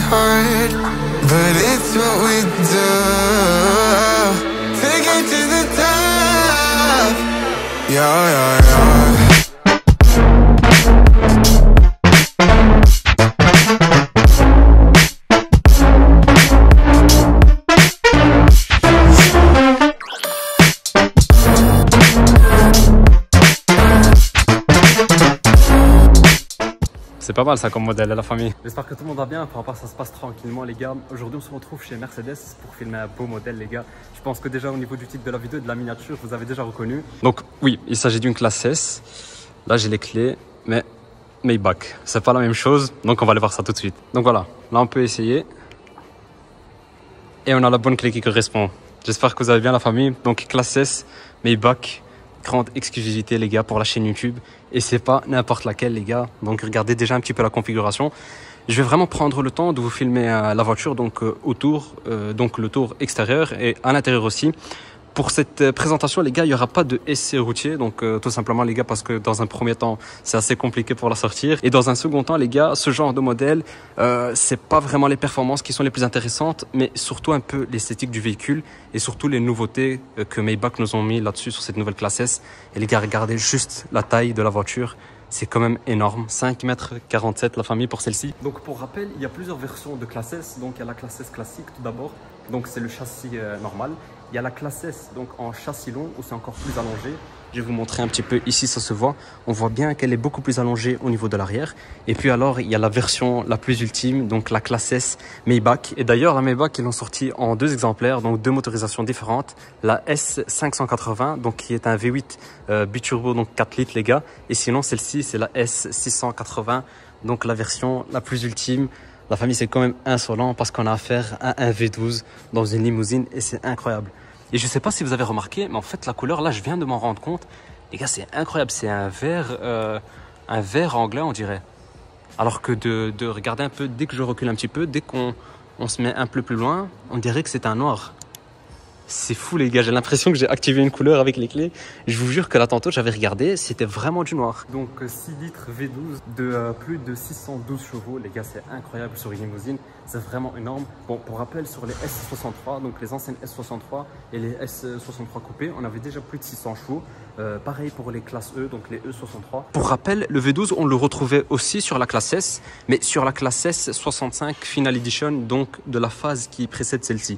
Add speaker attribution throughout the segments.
Speaker 1: hard, but it's what we do. Take it to the top. Yeah, yeah, yeah.
Speaker 2: C'est pas mal ça comme modèle la famille. J'espère que tout le monde va bien, pour rapport ça se passe tranquillement les gars. Aujourd'hui on se retrouve chez Mercedes pour filmer un beau modèle les gars. Je pense que déjà au niveau du titre de la vidéo et de la miniature vous avez déjà reconnu. Donc oui, il s'agit d'une classe S. Là j'ai les clés, mais Maybach, c'est pas la même chose, donc on va aller voir ça tout de suite. Donc voilà, là on peut essayer. Et on a la bonne clé qui correspond. J'espère que vous avez bien la famille. Donc classe S, Maybach. Grande exclusivité les gars pour la chaîne YouTube et c'est pas n'importe laquelle les gars, donc regardez déjà un petit peu la configuration. Je vais vraiment prendre le temps de vous filmer la voiture donc autour, donc le tour extérieur et à l'intérieur aussi. Pour cette présentation les gars, il n'y aura pas de essai routier, donc tout simplement les gars parce que dans un premier temps c'est assez compliqué pour la sortir et dans un second temps les gars, ce genre de modèle c'est pas vraiment les performances qui sont les plus intéressantes mais surtout un peu l'esthétique du véhicule et surtout les nouveautés que Maybach nous ont mis là-dessus sur cette nouvelle classe S. Et les gars regardez juste la taille de la voiture, c'est quand même énorme, 5,47 m la famille pour celle-ci. Donc pour rappel, il y a plusieurs versions de classe S. Donc il y a la classe S classique tout d'abord, donc c'est le châssis normal. Il y a la classe S donc en châssis long où c'est encore plus allongé. Je vais vous montrer un petit peu ici, ça se voit. On voit bien qu'elle est beaucoup plus allongée au niveau de l'arrière. Et puis alors, il y a la version la plus ultime, donc la classe S Maybach. Et d'ailleurs, la Maybach, ils l'ont sortie en deux exemplaires, donc deux motorisations différentes. La S580, donc qui est un V8 biturbo, donc 4 litres les gars. Et sinon, celle-ci, c'est la S680, donc la version la plus ultime. La famille, c'est quand même insolent parce qu'on a affaire à un V12 dans une limousine et c'est incroyable. Et je sais pas si vous avez remarqué, mais en fait, la couleur, là, je viens de m'en rendre compte. Les gars, c'est incroyable. C'est un vert anglais, on dirait. Alors que de regarder un peu, dès que je recule un petit peu, dès qu'on se met un peu plus loin, on dirait que c'est un noir. C'est fou les gars, j'ai l'impression que j'ai activé une couleur avec les clés. Je vous jure que là tantôt j'avais regardé, c'était vraiment du noir. Donc 6 litres V12 de plus de 612 chevaux, les gars c'est incroyable sur une limousine, c'est vraiment énorme. Bon pour rappel sur les S63, donc les anciennes S63 et les S63 coupés, on avait déjà plus de 600 chevaux. Pareil pour les classes E, donc les E63. Pour rappel, le V12 on le retrouvait aussi sur la classe S, mais sur la classe S65 Final Edition, donc de la phase qui précède celle-ci.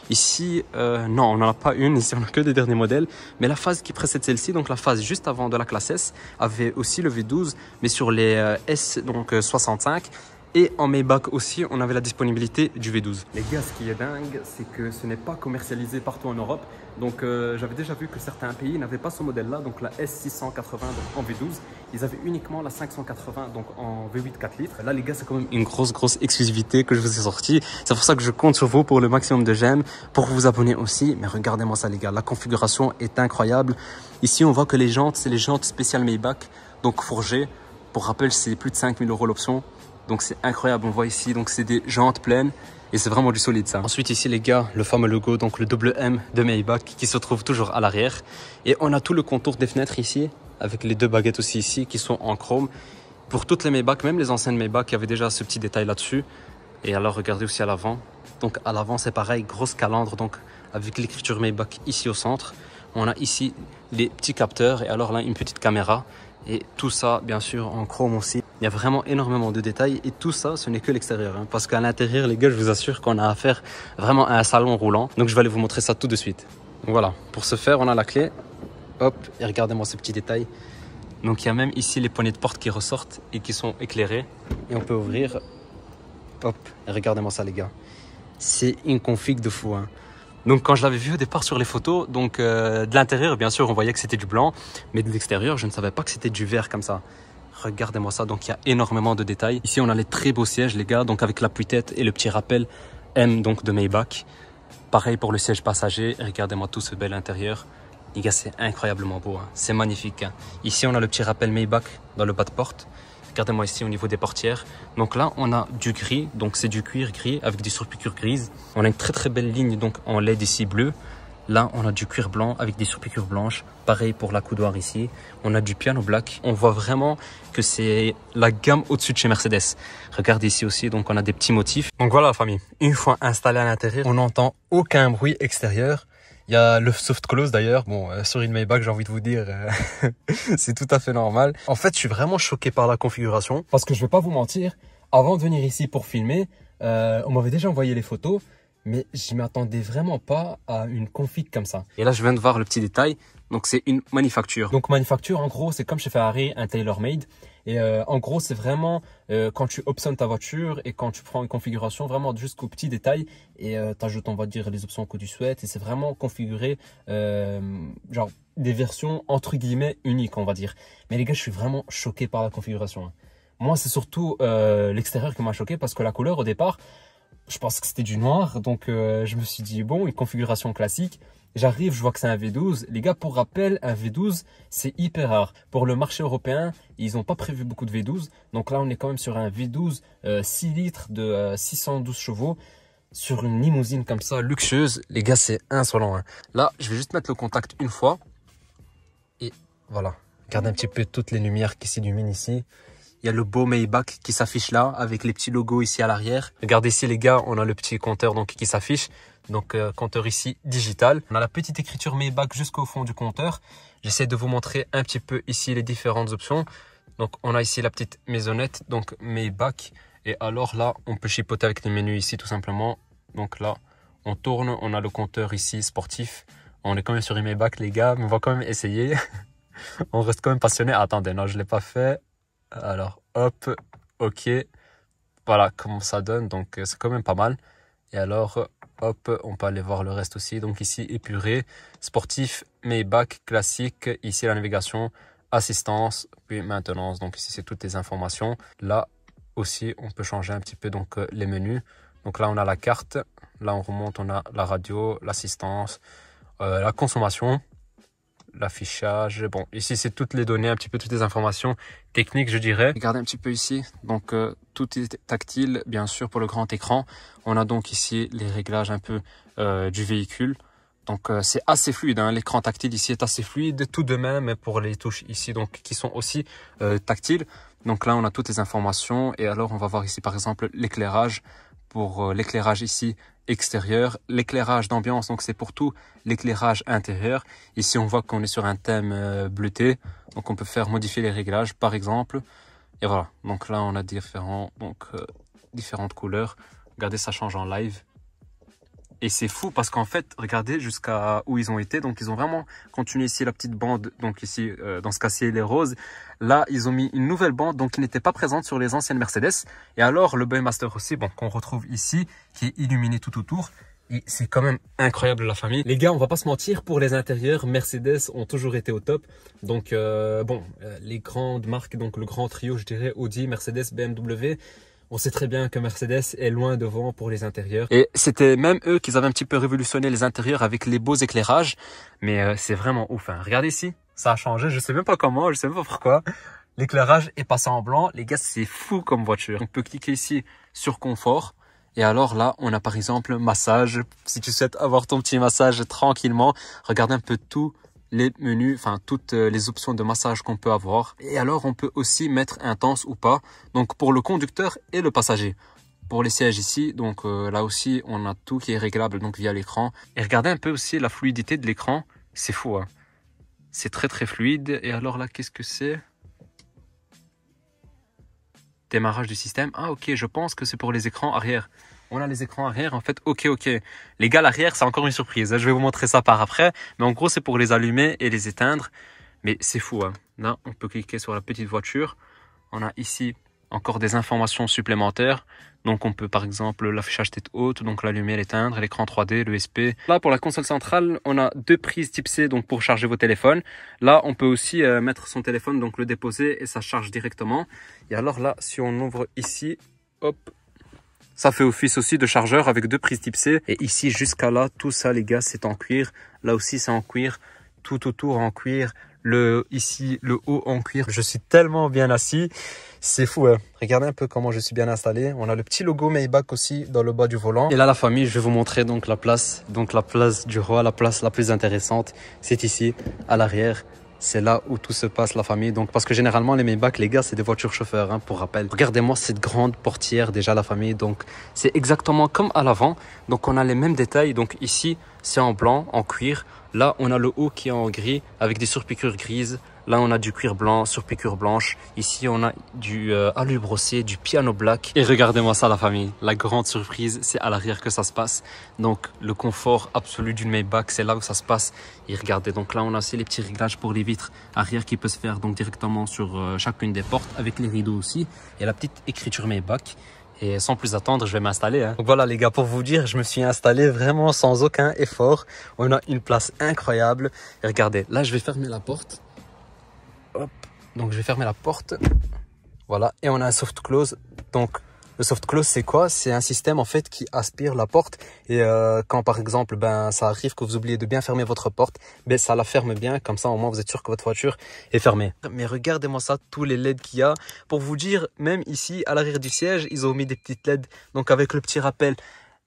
Speaker 2: Ici, non, on n'en a pas une, ici on n'a que des derniers modèles, mais la phase qui précède celle-ci, donc la phase juste avant de la classe S, avait aussi le V12, mais sur les S, donc 65, et en Maybach aussi, on avait la disponibilité du V12. Les gars, ce qui est dingue, c'est que ce n'est pas commercialisé partout en Europe, donc j'avais déjà vu que certains pays n'avaient pas ce modèle-là, donc la S680 donc en V12, ils avaient uniquement la 580 donc en V8 4 litres. Là les gars, c'est quand même une grosse exclusivité que je vous ai sortie. C'est pour ça que je compte sur vous pour le maximum de j'aime, pour vous abonner aussi. Mais regardez-moi ça les gars, la configuration est incroyable. Ici on voit que les jantes, c'est les jantes spéciales Maybach, donc forgées. Pour rappel, c'est plus de 5 000 € l'option. Donc c'est incroyable, on voit ici, donc c'est des jantes pleines. Et c'est vraiment du solide ça. Ensuite ici les gars, le fameux logo, donc le double M de Maybach qui se trouve toujours à l'arrière. Et on a tout le contour des fenêtres ici, avec les deux baguettes aussi ici qui sont en chrome. Pour toutes les Maybach, même les anciennes Maybach, il y avait déjà ce petit détail là-dessus. Et alors regardez aussi à l'avant. Donc à l'avant c'est pareil, grosse calandre donc avec l'écriture Maybach ici au centre. On a ici les petits capteurs et alors là une petite caméra. Et tout ça, bien sûr, en chrome aussi. Il y a vraiment énormément de détails. Et tout ça, ce n'est que l'extérieur. Hein, parce qu'à l'intérieur, les gars, je vous assure qu'on a affaire vraiment à un salon roulant. Donc, je vais aller vous montrer ça tout de suite. Donc, voilà. Pour ce faire, on a la clé. Hop. Et regardez-moi ce petit détail. Donc, il y a même ici les poignées de porte qui ressortent et qui sont éclairées. Et on peut ouvrir. Hop. Et regardez-moi ça, les gars. C'est une config de fou, hein. Donc quand je l'avais vu au départ sur les photos, donc de l'intérieur bien sûr on voyait que c'était du blanc, mais de l'extérieur je ne savais pas que c'était du vert comme ça. Regardez-moi ça, donc il y a énormément de détails. Ici on a les très beaux sièges les gars, donc avec l'appui-tête et le petit rappel M donc de Maybach. Pareil pour le siège passager, regardez-moi tout ce bel intérieur. Les gars c'est incroyablement beau, hein. C'est magnifique. Hein. Ici on a le petit rappel Maybach dans le bas de porte. Regardez-moi ici au niveau des portières. Donc là, on a du gris. Donc c'est du cuir gris avec des surpiqûres grises. On a une très belle ligne donc en LED ici bleu. Là, on a du cuir blanc avec des surpiqûres blanches. Pareil pour la coudoir ici. On a du piano black. On voit vraiment que c'est la gamme au-dessus de chez Mercedes. Regardez ici aussi, donc on a des petits motifs. Donc voilà la famille, une fois installé à l'intérieur, on n'entend aucun bruit extérieur. Il y a le soft close d'ailleurs. Bon, sur une Maybach, j'ai envie de vous dire, c'est tout à fait normal. En fait, je suis vraiment choqué par la configuration. Parce que je vais pas vous mentir, avant de venir ici pour filmer, on m'avait déjà envoyé les photos. Mais je m'attendais vraiment pas à une config comme ça. Et là, je viens de voir le petit détail. Donc, c'est une manufacture. Donc, manufacture, en gros, c'est comme chez Ferrari, un tailor-made. Et en gros, c'est vraiment quand tu optionnes ta voiture et quand tu prends une configuration vraiment jusqu'au petit détail et tu ajoutes, on va dire, les options que tu souhaites. Et c'est vraiment configuré, genre des versions entre guillemets uniques, on va dire. Mais les gars, je suis vraiment choqué par la configuration. Moi, c'est surtout l'extérieur qui m'a choqué parce que la couleur, au départ, je pensais que c'était du noir, donc je me suis dit, bon, une configuration classique. J'arrive, je vois que c'est un V12. Les gars, pour rappel, un V12, c'est hyper rare. Pour le marché européen, ils n'ont pas prévu beaucoup de V12. Donc là, on est quand même sur un V12 6 litres de 612 chevaux. Sur une limousine comme ça, luxueuse. Les gars, c'est insolent. Hein. Là, je vais juste mettre le contact une fois. Et voilà. Regardez un petit peu toutes les lumières qui s'illuminent ici. Il y a le beau Maybach qui s'affiche là avec les petits logos ici à l'arrière. Regardez ici les gars, on a le petit compteur donc qui s'affiche. Donc compteur ici digital. On a la petite écriture Maybach jusqu'au fond du compteur. J'essaie de vous montrer un petit peu ici les différentes options. Donc on a ici la petite maisonnette, donc Maybach. Et alors là, on peut chipoter avec les menus ici tout simplement. Donc là, on tourne, on a le compteur ici sportif. On est quand même sur une Maybach les gars, mais on va quand même essayer. On reste quand même passionné. Attendez, non je ne l'ai pas fait. Alors, hop, ok, voilà comment ça donne, donc c'est quand même pas mal. Et alors, hop, on peut aller voir le reste aussi. Donc ici, épuré, sportif, Maybach, classique. Ici, la navigation, assistance, puis maintenance. Donc ici, c'est toutes les informations. Là aussi, on peut changer un petit peu donc les menus. Donc là, on a la carte. Là, on remonte, on a la radio, l'assistance, la consommation. L'affichage, bon ici c'est toutes les données, un petit peu toutes les informations techniques je dirais. Regardez un petit peu ici, donc tout est tactile bien sûr pour le grand écran. On a donc ici les réglages un peu du véhicule, donc c'est assez fluide, hein. L'écran tactile ici est assez fluide, tout de même pour les touches ici donc qui sont aussi tactiles. Donc là on a toutes les informations et alors on va voir ici par exemple l'éclairage. Pour l'éclairage ici extérieur, l'éclairage d'ambiance, donc c'est pour tout l'éclairage intérieur. Ici on voit qu'on est sur un thème bleuté, donc on peut faire modifier les réglages par exemple. Et voilà, donc là on a différentes couleurs. Regardez, ça change en live. Et c'est fou parce qu'en fait, regardez jusqu'à où ils ont été. Donc, ils ont vraiment continué ici la petite bande. Donc ici, dans ce cas-ci, les roses. Là, ils ont mis une nouvelle bande donc qui n'était pas présente sur les anciennes Mercedes. Et alors, le Buckmaster aussi, bon, qu'on retrouve ici, qui est illuminé tout autour. Et c'est quand même incroyable la famille. Les gars, on va pas se mentir, pour les intérieurs, Mercedes ont toujours été au top. Donc, les grandes marques, donc le grand trio, je dirais, Audi, Mercedes, BMW. On sait très bien que Mercedes est loin devant pour les intérieurs. Et c'était même eux qui avaient un petit peu révolutionné les intérieurs avec les beaux éclairages. Mais c'est vraiment ouf. Hein. Regardez ici, ça a changé. Je sais même pas comment, je sais même pas pourquoi. L'éclairage est passé en blanc. Les gars, c'est fou comme voiture. On peut cliquer ici sur confort. Et alors là, on a par exemple massage. Si tu souhaites avoir ton petit massage tranquillement, regarde un peu tout. Les menus, enfin toutes les options de massage qu'on peut avoir. Et alors on peut aussi mettre intense ou pas, donc pour le conducteur et le passager. Pour les sièges ici, donc là aussi on a tout qui est réglable donc via l'écran. Et regardez un peu aussi la fluidité de l'écran, c'est fou, hein. C'est très très fluide. Et alors là, qu'est-ce que c'est? Démarrage du système. Ah ok, je pense que c'est pour les écrans arrière. On a les écrans arrière, en fait, ok. Les gars, l'arrière, c'est encore une surprise. Je vais vous montrer ça par après. Mais en gros, c'est pour les allumer et les éteindre. Mais c'est fou, hein. Là, on peut cliquer sur la petite voiture. On a ici encore des informations supplémentaires. Donc, on peut, par exemple, l'affichage tête haute, donc l'allumer, l'éteindre, l'écran 3D, l'ESP. Là, pour la console centrale, on a 2 prises type C, donc pour charger vos téléphones. Là, on peut aussi mettre son téléphone, donc le déposer et ça charge directement. Et alors là, si on ouvre ici, hop, ça fait office aussi de chargeur avec 2 prises type C. Et ici, jusqu'à là, tout ça, les gars, c'est en cuir. Là aussi, c'est en cuir. Tout autour en cuir. Ici, le haut en cuir. Je suis tellement bien assis. C'est fou, hein. Regardez un peu comment je suis bien installé. On a le petit logo Maybach aussi dans le bas du volant. Et là, la famille, je vais vous montrer donc la place. Donc la place du roi, la place la plus intéressante. C'est ici, à l'arrière. C'est là où tout se passe, la famille. Donc, parce que généralement, les Maybach, les gars, c'est des voitures chauffeurs, hein, pour rappel. Regardez-moi cette grande portière, déjà, la famille. Donc, c'est exactement comme à l'avant. Donc, on a les mêmes détails. Donc, ici, c'est en blanc, en cuir. Là, on a le haut qui est en gris avec des surpiqûres grises. Là, on a du cuir blanc, surpiqûre blanche. Ici, on a du alu brossé, du piano black. Et regardez-moi ça, la famille. La grande surprise, c'est à l'arrière que ça se passe. Donc, le confort absolu d'une Maybach, c'est là où ça se passe. Et regardez, donc là, on a aussi les petits réglages pour les vitres arrière qui peuvent se faire donc directement sur chacune des portes avec les rideaux aussi. Et la petite écriture Maybach. Et sans plus attendre, je vais m'installer, hein. Donc voilà les gars, pour vous dire, je me suis installé vraiment sans aucun effort. On a une place incroyable. Et regardez, là, je vais fermer la porte. Hop. Donc je vais fermer la porte. Voilà. Et on a un soft close. Donc le soft close, c'est quoi? C'est un système en fait qui aspire la porte. Et quand par exemple, ça arrive que vous oubliez de bien fermer votre porte, ça la ferme bien. Comme ça, au moins, vous êtes sûr que votre voiture est fermée. Mais regardez-moi ça, tous les LED qu'il y a. Pour vous dire, même ici, à l'arrière du siège, ils ont mis des petites LED. Donc avec le petit rappel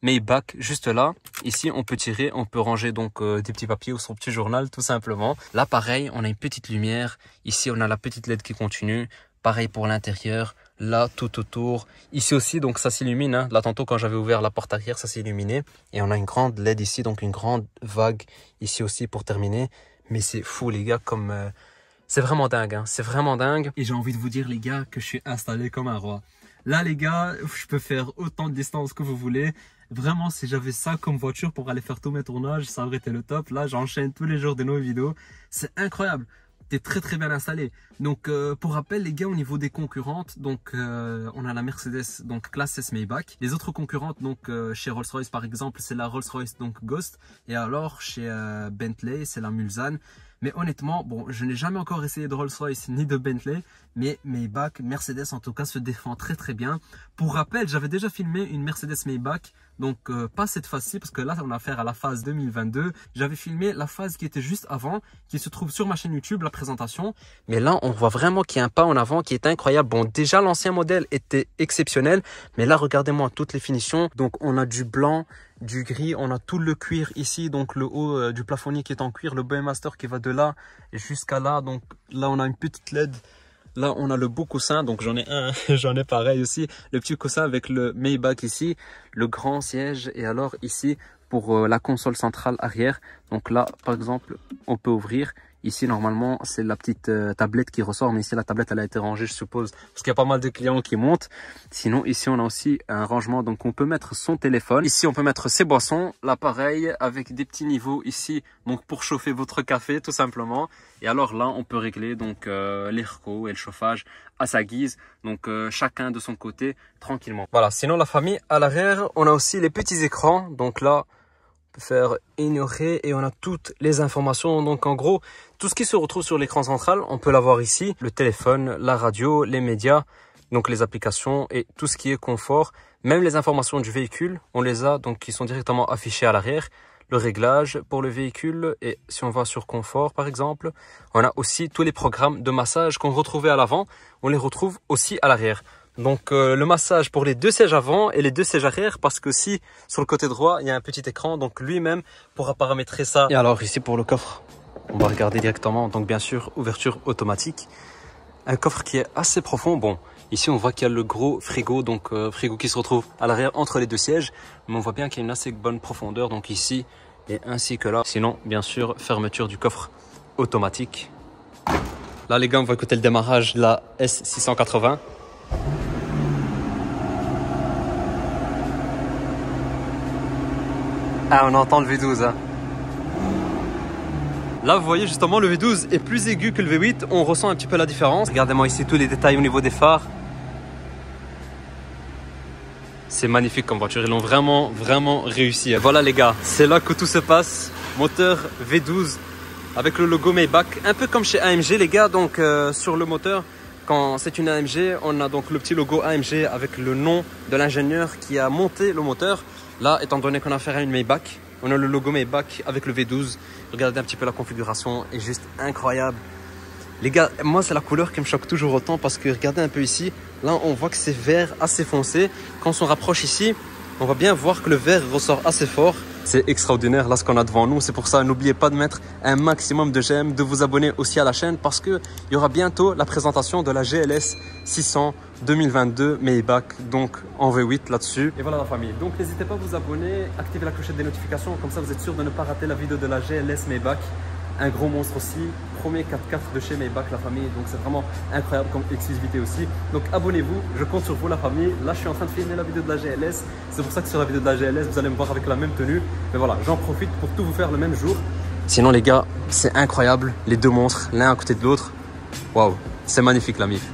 Speaker 2: Maybach, juste là. Ici, on peut tirer, on peut ranger donc des petits papiers ou son petit journal, tout simplement. Là, pareil, on a une petite lumière. Ici, on a la petite LED qui continue. Pareil pour l'intérieur. Là, tout autour. Ici aussi, donc ça s'illumine, hein. Là, tantôt, quand j'avais ouvert la porte arrière, ça s'est illuminé. Et on a une grande LED ici, donc une grande vague ici aussi pour terminer. Mais c'est fou, les gars, comme... c'est vraiment dingue, hein. C'est vraiment dingue. Et j'ai envie de vous dire, les gars, que je suis installé comme un roi. Là, les gars, je peux faire autant de distance que vous voulez. Vraiment, si j'avais ça comme voiture pour aller faire tous mes tournages, ça aurait été le top. Là, j'enchaîne tous les jours des nouvelles vidéos. C'est incroyable. T'es très très bien installé. Donc pour rappel les gars, au niveau des concurrentes, donc on a la Mercedes donc classe S Maybach. Les autres concurrentes donc chez Rolls-Royce par exemple, c'est la Rolls-Royce donc Ghost, et alors chez Bentley, c'est la Mulsanne. Mais honnêtement, bon, je n'ai jamais encore essayé de Rolls-Royce ni de Bentley, mais Maybach, Mercedes en tout cas se défend très très bien. Pour rappel, j'avais déjà filmé une Mercedes Maybach, donc pas cette phase-ci parce que là on a affaire à la phase 2022. J'avais filmé la phase qui était juste avant, qui se trouve sur ma chaîne YouTube, la présentation. Mais là on voit vraiment qu'il y a un pas en avant qui est incroyable. Bon, déjà l'ancien modèle était exceptionnel, mais là regardez-moi toutes les finitions. Donc on a du blanc, du gris, on a tout le cuir ici, donc le haut du plafonnier qui est en cuir, le Boemaster qui va de là jusqu'à là. Donc là on a une petite LED. Là, on a le beau coussin, donc j'en ai un, j'en ai pareil aussi. Le petit coussin avec le Maybach ici, le grand siège. Et alors ici, pour la console centrale arrière. Donc là, par exemple, on peut ouvrir. Ici, normalement, c'est la petite tablette qui ressort. Mais ici, la tablette, elle a été rangée, je suppose, parce qu'il y a pas mal de clients qui montent. Sinon, ici, on a aussi un rangement. Donc, on peut mettre son téléphone. Ici, on peut mettre ses boissons. Là, pareil, avec des petits niveaux ici. Donc, pour chauffer votre café, tout simplement. Et alors là, on peut régler donc l'airco et le chauffage à sa guise. Donc, chacun de son côté, tranquillement. Voilà. Sinon, la famille, à l'arrière, on a aussi les petits écrans. Donc là, faire ignorer et on a toutes les informations. Donc en gros, tout ce qui se retrouve sur l'écran central, on peut l'avoir ici. Le téléphone, la radio, les médias, donc les applications et tout ce qui est confort. Même les informations du véhicule, on les a donc qui sont directement affichées à l'arrière. Le réglage pour le véhicule, et si on va sur confort par exemple, on a aussi tous les programmes de massage qu'on retrouvait à l'avant, on les retrouve aussi à l'arrière. Donc le massage pour les deux sièges avant et les deux sièges arrière, parce que si sur le côté droit il y a un petit écran, donc lui-même pourra paramétrer ça. Et alors ici pour le coffre, on va regarder directement, donc bien sûr ouverture automatique. Un coffre qui est assez profond. Bon, ici on voit qu'il y a le gros frigo, donc frigo qui se retrouve à l'arrière entre les deux sièges, mais on voit bien qu'il y a une assez bonne profondeur, donc ici et ainsi que là. Sinon bien sûr fermeture du coffre automatique. Là les gars, on va écouter le démarrage de la S680. Ah, on entend le V12, hein. Là, vous voyez justement, le V12 est plus aigu que le V8. On ressent un petit peu la différence. Regardez-moi ici tous les détails au niveau des phares. C'est magnifique comme voiture. Ils l'ont vraiment, vraiment réussi. Voilà les gars, c'est là que tout se passe. Moteur V12 avec le logo Maybach. Un peu comme chez AMG les gars. Donc sur le moteur, quand c'est une AMG, on a donc le petit logo AMG avec le nom de l'ingénieur qui a monté le moteur. Là, étant donné qu'on a affaire à une Maybach, on a le logo Maybach avec le V12. Regardez un petit peu la configuration, est juste incroyable. Les gars, moi c'est la couleur qui me choque toujours autant parce que regardez un peu ici, là on voit que c'est vert assez foncé. Quand on se rapproche ici, on va bien voir que le vert ressort assez fort. C'est extraordinaire là ce qu'on a devant nous. C'est pour ça, n'oubliez pas de mettre un maximum de j'aime, de vous abonner aussi à la chaîne parce qu'il y aura bientôt la présentation de la GLS 600 2022 Maybach, donc en V8 là-dessus. Et voilà la famille. Donc n'hésitez pas à vous abonner, activez la clochette des notifications, comme ça vous êtes sûr de ne pas rater la vidéo de la GLS Maybach. Un gros monstre aussi, premier 4x4 de chez Maybach la famille, donc c'est vraiment incroyable comme exclusivité aussi. Donc abonnez-vous, je compte sur vous la famille. Là je suis en train de filmer la vidéo de la GLS, c'est pour ça que sur la vidéo de la GLS vous allez me voir avec la même tenue. Mais voilà, j'en profite pour tout vous faire le même jour. Sinon les gars, c'est incroyable, les deux monstres, l'un à côté de l'autre. Waouh, c'est magnifique la MIF.